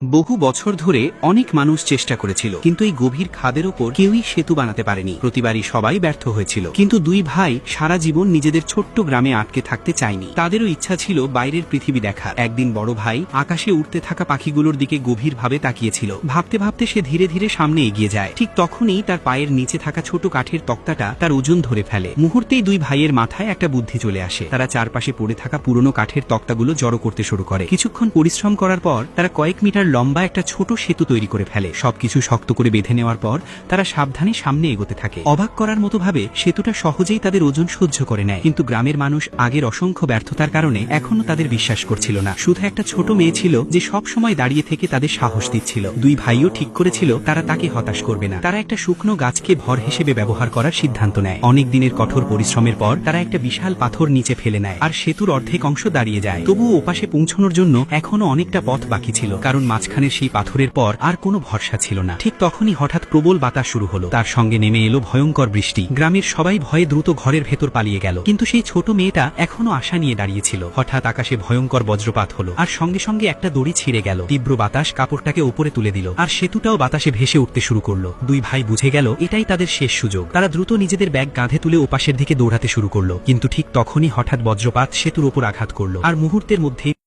বহু বছর ধরে অনেক মানুষ চেষ্টা করেছিল, কিন্তু এই গভীর খাদের ওপর কেউই সেতু বানাতে পারেনি। প্রতিবারই সবাই ব্যর্থ হয়েছিল। কিন্তু দুই ভাই সারা জীবন নিজেদের ছোট্ট গ্রামে আটকে থাকতে চায়নি। তাদেরও ইচ্ছা ছিল বাইরের পৃথিবী দেখার। একদিন বড় ভাই আকাশে উড়তে থাকা পাখিগুলোর দিকে গভীরভাবে তাকিয়েছিল। ভাবতে ভাবতে সে ধীরে ধীরে সামনে এগিয়ে যায়। ঠিক তখনই তার পায়ের নিচে থাকা ছোট কাঠের তক্তাটা তার ওজন ধরে ফেলে। মুহূর্তেই দুই ভাইয়ের মাথায় একটা বুদ্ধি চলে আসে। তারা চারপাশে পড়ে থাকা পুরনো কাঠের তক্তাগুলো জড়ো করতে শুরু করে। কিছুক্ষণ পরিশ্রম করার পর তারা কয়েক মিটার লম্বা একটা ছোট সেতু তৈরি করে ফেলে। সবকিছু শক্ত করে বেঁধে নেওয়ার পর তারা সাবধানে সামনে এগোতে থাকে। অবাক করার মতো ভাবে সেতুটা সহজেই তাদের ওজন সহ্য করে নেয়। কিন্তু গ্রামের মানুষ আগের অসংখ্য ব্যর্থতার কারণে এখনো তাদের বিশ্বাস করছিল না। শুধু একটা ছোট মেয়ে ছিল যে সব সময় দাঁড়িয়ে থেকে তাদের সাহস দিচ্ছিল। দুই ভাইও ঠিক করেছিল তারা তাকে হতাশ করবে না। তারা একটা শুকনো গাছকে ভর হিসেবে ব্যবহার করার সিদ্ধান্ত নেয়। অনেক দিনের কঠোর পরিশ্রমের পর তারা একটা বিশাল পাথর নিচে ফেলে নেয়, আর সেতুর অর্ধেক অংশ দাঁড়িয়ে যায়। তবুও ওপাশে পৌঁছানোর জন্য এখনো অনেকটা পথ বাকি ছিল, কারণ মাঝখানের সেই পাথরের পর আর কোনো ভরসা ছিল না। ঠিক তখনই হঠাৎ প্রবল বাতাস শুরু হলো। তার সঙ্গে নেমে এলো ভয়ঙ্কর বৃষ্টি। গ্রামের সবাই ভয়ে দ্রুত ঘরের ভেতর পালিয়ে গেল, কিন্তু সেই ছোট মেয়েটা এখনো আশা নিয়ে দাঁড়িয়েছিল। হঠাৎ আকাশে ভয়ঙ্কর বজ্রপাত হলো, আর সঙ্গে সঙ্গে একটা দড়ি ছিঁড়ে গেল। তীব্র বাতাস কাপড়টাকে উপরে তুলে দিল, আর সেতুটাও বাতাসে ভেসে উঠতে শুরু করলো। দুই ভাই বুঝে গেল এটাই তাদের শেষ সুযোগ। তারা দ্রুত নিজেদের ব্যাগ কাঁধে তুলে ওপাশের দিকে দৌড়াতে শুরু করলো। কিন্তু ঠিক তখনই হঠাৎ বজ্রপাত সেতুর উপর আঘাত করলো, আর মুহূর্তের মধ্যে